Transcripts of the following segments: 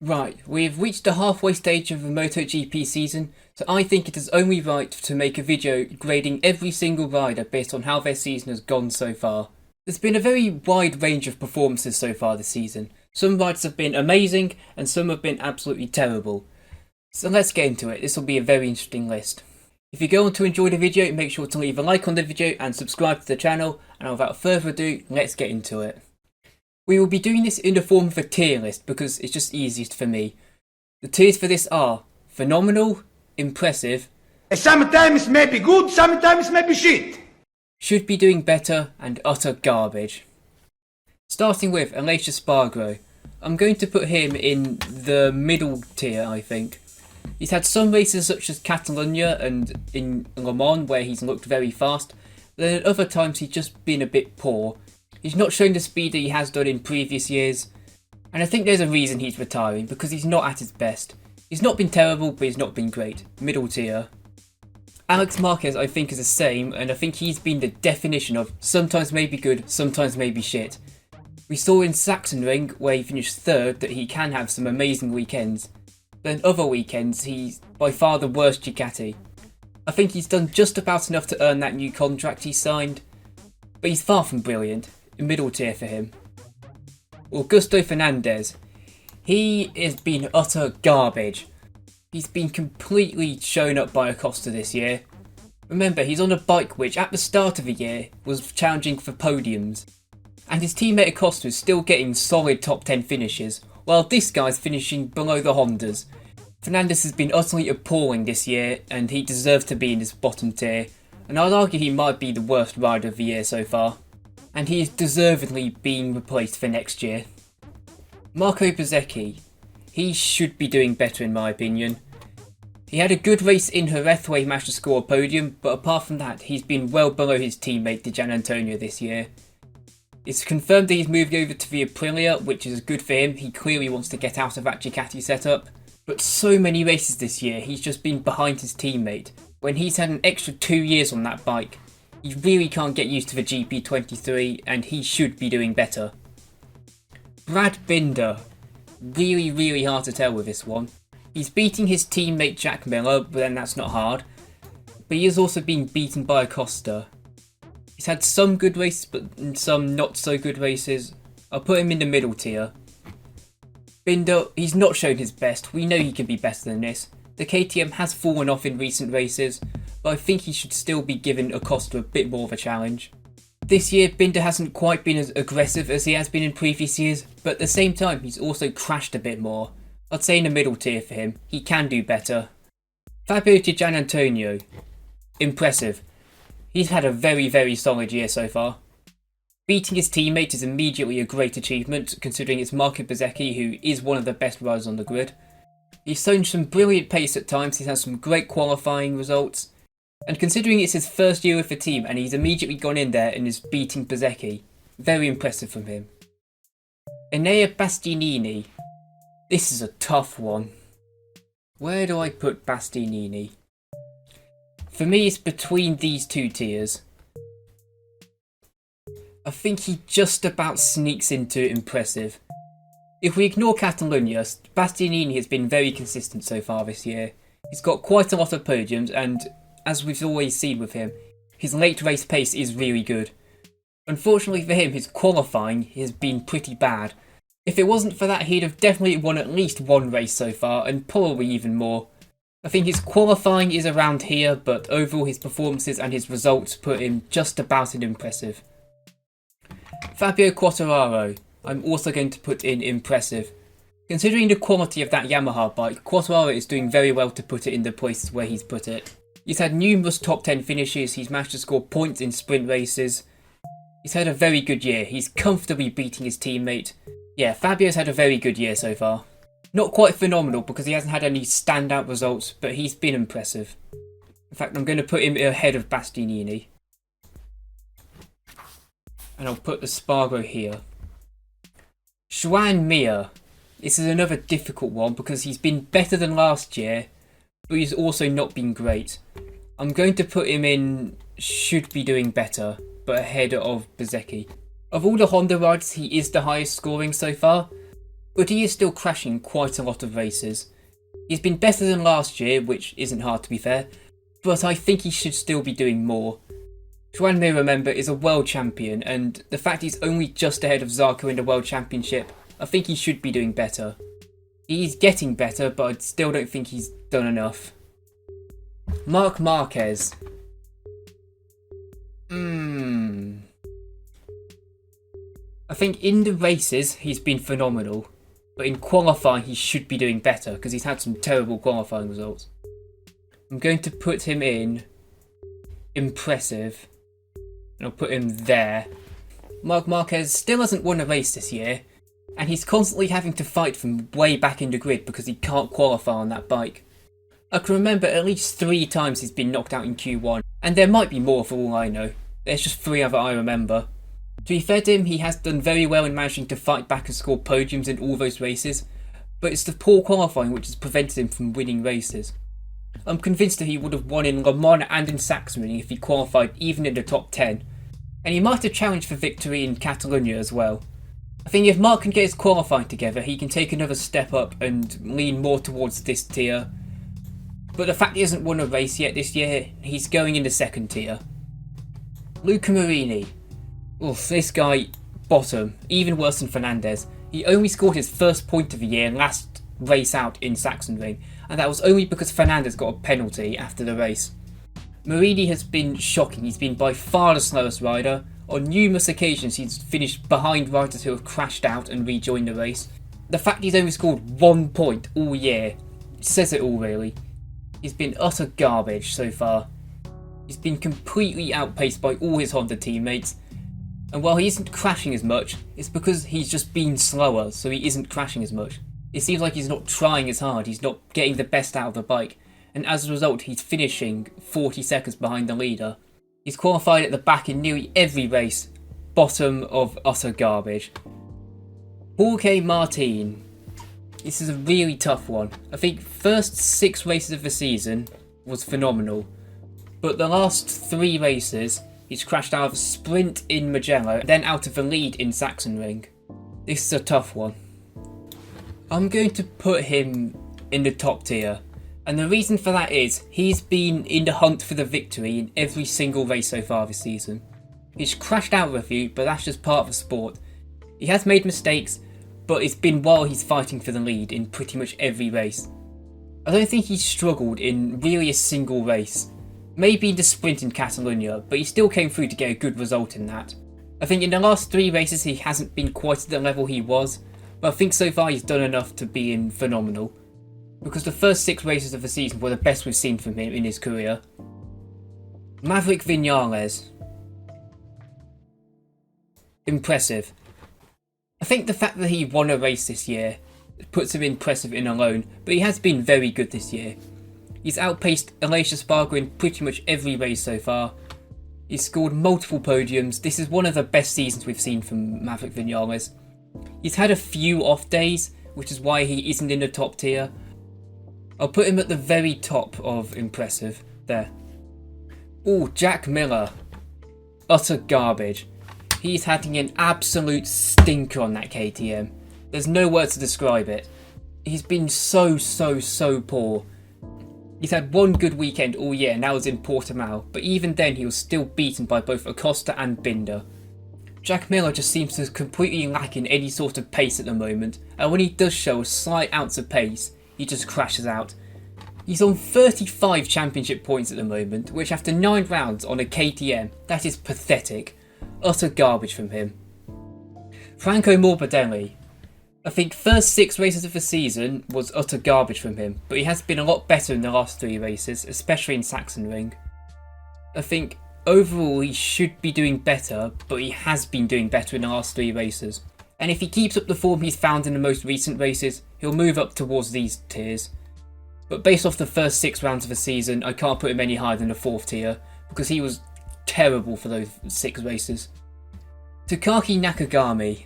Right, we've reached the halfway stage of the MotoGP season, so I think it is only right to make a video grading every single rider based on how their season has gone so far. There's been a very wide range of performances so far this season. Some riders have been amazing and some have been absolutely terrible. So let's get into it, this will be a very interesting list. If you're going to enjoy the video, make sure to leave a like on the video and subscribe to the channel, and without further ado, let's get into it. We will be doing this in the form of a tier list because it's just easiest for me. The tiers for this are phenomenal, impressive, sometimes maybe good, sometimes maybe shit, should be doing better, and utter garbage. Starting with Aleix Espargaro, I'm going to put him in the middle tier, I think. He's had some races such as Catalonia and in Le Mans where he's looked very fast, but then at other times he's just been a bit poor. He's not shown the speed that he has done in previous years, and I think there's a reason he's retiring, because he's not at his best. He's not been terrible, but he's not been great. Middle tier. Marc Marquez I think is the same, and I think he's been the definition of sometimes maybe good, sometimes maybe shit. We saw in Sachsenring, where he finished third, that he can have some amazing weekends. Then other weekends, he's by far the worst Ducati. I think he's done just about enough to earn that new contract he signed, but he's far from brilliant. Middle tier for him. Augusto Fernandez. He has been utter garbage. He's been completely shown up by Acosta this year. Remember, he's on a bike which at the start of the year was challenging for podiums, and his teammate Acosta is still getting solid top 10 finishes, while this guy's finishing below the Hondas. Fernandez has been utterly appalling this year, and he deserves to be in this bottom tier, and I'd argue he might be the worst rider of the year so far. And he is deservedly being replaced for next year. Marco Bezzecchi. He should be doing better in my opinion. He had a good race in Jerez where he managed to score a podium, but apart from that he's been well below his teammate Di Giannantonio this year. It's confirmed that he's moved over to the Aprilia, which is good for him. He clearly wants to get out of that Ducati setup. But so many races this year he's just been behind his teammate, when he's had an extra 2 years on that bike. He really can't get used to the GP23 and he should be doing better. Brad Binder. Really hard to tell with this one. He's beating his teammate Jack Miller, but then that's not hard. But he has also been beaten by Acosta. He's had some good races but some not so good races. I'll put him in the middle tier. Binder, he's not shown his best. We know he can be better than this. The KTM has fallen off in recent races, but I think he should still be giving Acosta a bit more of a challenge. This year Binder hasn't quite been as aggressive as he has been in previous years, but at the same time he's also crashed a bit more. I'd say in the middle tier for him. He can do better. Fabio Di Giannantonio. Impressive. He's had a very solid year so far. Beating his teammate is immediately a great achievement, considering it's Marco Bezzecchi, who is one of the best riders on the grid. He's shown some brilliant pace at times, he's had some great qualifying results, and considering it's his first year with the team and he's immediately gone in there and is beating Bezzecchi, very impressive from him. Enea Bastianini. This is a tough one. Where do I put Bastianini? For me it's between these two tiers. I think he just about sneaks into impressive. If we ignore Catalonia, Bastianini has been very consistent so far this year. He's got quite a lot of podiums and, as we've always seen with him, his late race pace is really good. Unfortunately for him, his qualifying has been pretty bad. If it wasn't for that, he'd have definitely won at least one race so far, and probably even more. I think his qualifying is around here, but overall his performances and his results put him just about in impressive. Fabio Quartararo. I'm also going to put in impressive. Considering the quality of that Yamaha bike, Quartararo is doing very well to put it in the places where he's put it. He's had numerous top 10 finishes, he's managed to score points in sprint races. He's had a very good year, he's comfortably beating his teammate. Yeah, Fabio's had a very good year so far. Not quite phenomenal because he hasn't had any standout results, but he's been impressive. In fact, I'm going to put him ahead of Bastianini. And I'll put the Espargaro here. Joan Mir. This is another difficult one because he's been better than last year, but he's also not been great. I'm going to put him in should be doing better, but ahead of Bezzecchi. Of all the Honda riders, he is the highest scoring so far, but he is still crashing quite a lot of races. He's been better than last year, which isn't hard to be fair, but I think he should still be doing more. Joan Mir, remember, is a world champion, and the fact he's only just ahead of Zarco in the world championship, I think he should be doing better. He's getting better, but I still don't think he's done enough. Marc Marquez. I think in the races he's been phenomenal, but in qualifying he should be doing better because he's had some terrible qualifying results. I'm going to put him in impressive, and I'll put him there. Marc Marquez still hasn't won a race this year, and he's constantly having to fight from way back in the grid because he can't qualify on that bike. I can remember at least 3 times he's been knocked out in Q1, and there might be more for all I know. There's just 3 other I remember. To be fair to him, he has done very well in managing to fight back and score podiums in all those races, but it's the poor qualifying which has prevented him from winning races. I'm convinced that he would have won in Le Mans and in Sachsenring if he qualified even in the top 10, and he might have challenged for victory in Catalonia as well. I think if Marc can get his qualifying together, he can take another step up and lean more towards this tier. But the fact he hasn't won a race yet this year, he's going in the second tier. Luca Marini. Oof, this guy, bottom, even worse than Fernandez. He only scored his first point of the year last race out in Sachsenring, and that was only because Fernandez got a penalty after the race. Marini has been shocking. He's been by far the slowest rider. On numerous occasions he's finished behind riders who have crashed out and rejoined the race. The fact he's only scored 1 point all year says it all really. He's been utter garbage so far. He's been completely outpaced by all his Honda teammates, and while he isn't crashing as much, it's because he's just been slower, so he isn't crashing as much. It seems like he's not trying as hard, he's not getting the best out of the bike, and as a result he's finishing 40 seconds behind the leader. He's qualified at the back in nearly every race. Bottom of utter garbage. Jorge Martin. This is a really tough one. I think first 6 races of the season was phenomenal, but the last 3 races he's crashed out of a sprint in Mugello, then out of the lead in Sachsenring. This is a tough one. I'm going to put him in the top tier, and the reason for that is he's been in the hunt for the victory in every single race so far this season. He's crashed out of a few, but that's just part of the sport. He has made mistakes, but it's been while he's fighting for the lead in pretty much every race. I don't think he's struggled in really a single race. Maybe in the sprint in Catalonia, but he still came through to get a good result in that. I think in the last 3 races he hasn't been quite at the level he was, but I think so far he's done enough to be in phenomenal. Because the first 6 races of the season were the best we've seen from him in his career. Maverick Vinales. Impressive. I think the fact that he won a race this year puts him impressive in alone, but he has been very good this year. He's outpaced Aleix Espargaro in pretty much every race so far. He's scored multiple podiums. This is one of the best seasons we've seen from Maverick Vinales. He's had a few off days, which is why he isn't in the top tier. I'll put him at the very top of impressive. There. Ooh, Jack Miller. Utter garbage. He's having an absolute stinker on that KTM. There's no words to describe it. He's been so poor. He's had one good weekend all year, and that was in Portimao, but even then he was still beaten by both Acosta and Binder. Jack Miller just seems to completely lack in any sort of pace at the moment, and when he does show a slight ounce of pace, he just crashes out. He's on 35 championship points at the moment, which after 9 rounds on a KTM, that is pathetic. Utter garbage from him. Franco Morbidelli. I think first 6 races of the season was utter garbage from him, but he has been a lot better in the last 3 races, especially in Sachsenring. I think overall he should be doing better, but he has been doing better in the last 3 races. And if he keeps up the form he's found in the most recent races, he'll move up towards these tiers. But based off the first 6 rounds of the season, I can't put him any higher than the 4th tier, because he was terrible for those 6 races. Takaki Nakagami.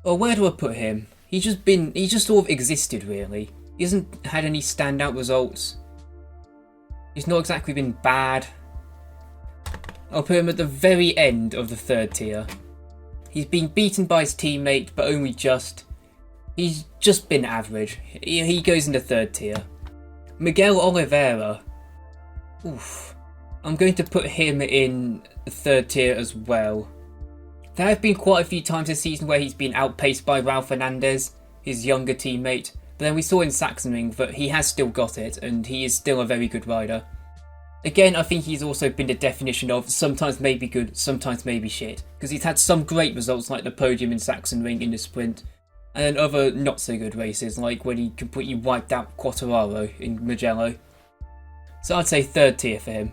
Well, where do I put him? He's just sort of existed really. He hasn't had any standout results. He's not exactly been bad. I'll put him at the very end of the 3rd tier. He's been beaten by his teammate, but only just. He's just been average. He goes into third tier. Miguel Oliveira. Oof. I'm going to put him in third tier as well. There have been quite a few times this season where he's been outpaced by Raul Fernandez, his younger teammate, but then we saw in Sachsenring that he has still got it and he is still a very good rider. Again, I think he's also been the definition of sometimes maybe good, sometimes maybe shit, because he's had some great results like the podium in Sachsenring in the sprint, and then other not so good races like when he completely wiped out Quartararo in Mugello. So I'd say third tier for him.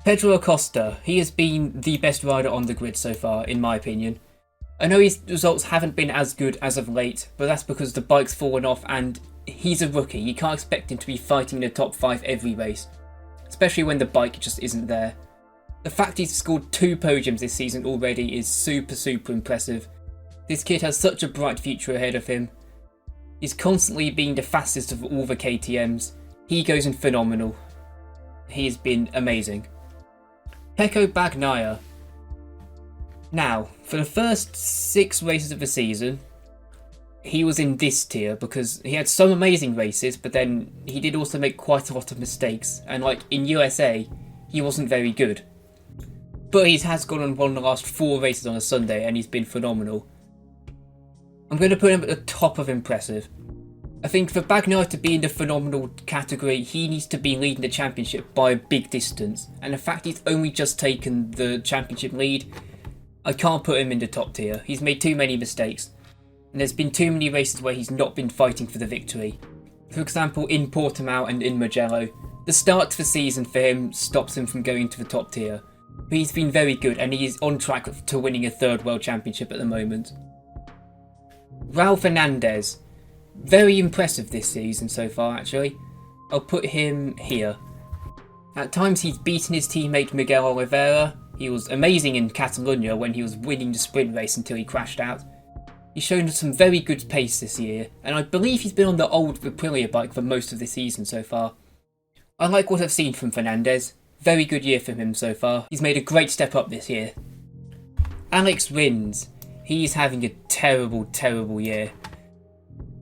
Pedro Acosta, he has been the best rider on the grid so far, in my opinion. I know his results haven't been as good as of late, but that's because the bike's fallen off and he's a rookie. You can't expect him to be fighting in the top 5 every race, especially when the bike just isn't there. The fact he's scored 2 podiums this season already is super impressive. This kid has such a bright future ahead of him. He's constantly being the fastest of all the KTMs. He goes in phenomenal. He has been amazing. Pecco Bagnaia. Now, for the first 6 races of the season, he was in this tier because he had some amazing races, but then he did also make quite a lot of mistakes, and like in USA, he wasn't very good. But he has gone and won the last 4 races on a Sunday, and he's been phenomenal. I'm going to put him at the top of impressive. I think for Bagnaia to be in the phenomenal category, he needs to be leading the championship by a big distance, and the fact he's only just taken the championship lead, I can't put him in the top tier. He's made too many mistakes, and there's been too many races where he's not been fighting for the victory. For example, in Portimao and in Mugello, the start to the season for him stops him from going to the top tier. But he's been very good, and he is on track to winning a 3rd World Championship at the moment. Raul Fernandez. Very impressive this season so far, actually. I'll put him here. At times he's beaten his teammate Miguel Oliveira. He was amazing in Catalunya when he was winning the sprint race until he crashed out. He's shown some very good pace this year, and I believe he's been on the old Aprilia bike for most of the season so far. I like what I've seen from Fernandez. Very good year for him so far. He's made a great step up this year. Alex Rins. He's having a terrible year.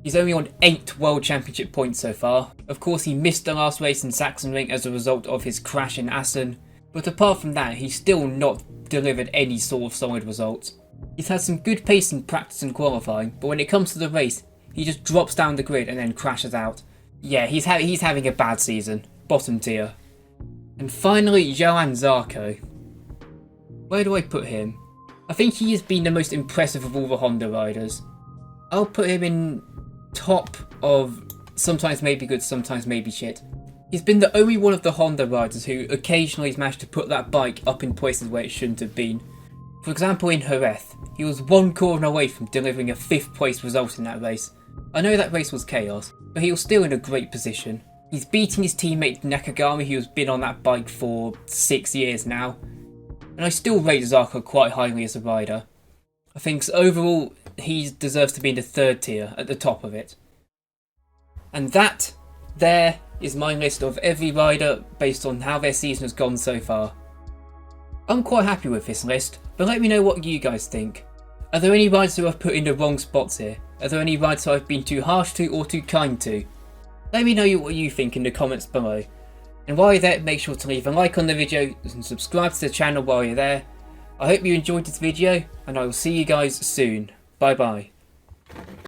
He's only on 8 World Championship points so far. Of course, he missed the last race in Sachsenring as a result of his crash in Assen, but apart from that, he's still not delivered any sort of solid results. He's had some good pace in practice and qualifying, but when it comes to the race, he just drops down the grid and then crashes out. Yeah, he's having a bad season. Bottom tier. And finally, Johann Zarco. Where do I put him? I think he has been the most impressive of all the Honda riders. I'll put him in top of sometimes maybe good, sometimes maybe shit. He's been the only one of the Honda riders who occasionally has managed to put that bike up in places where it shouldn't have been. For example, in Jerez, he was 1 corner away from delivering a 5th place result in that race. I know that race was chaos, but he was still in a great position. He's beating his teammate Nakagami, who has been on that bike for 6 years now, and I still rate Zarco quite highly as a rider. I think overall he deserves to be in the 3rd tier, at the top of it. And that, there, is my list of every rider based on how their season has gone so far. I'm quite happy with this list, but let me know what you guys think. Are there any riders who I've put in the wrong spots here? Are there any riders who I've been too harsh to or too kind to? Let me know what you think in the comments below. And while you're there, make sure to leave a like on the video and subscribe to the channel while you're there. I hope you enjoyed this video, and I will see you guys soon. Bye bye.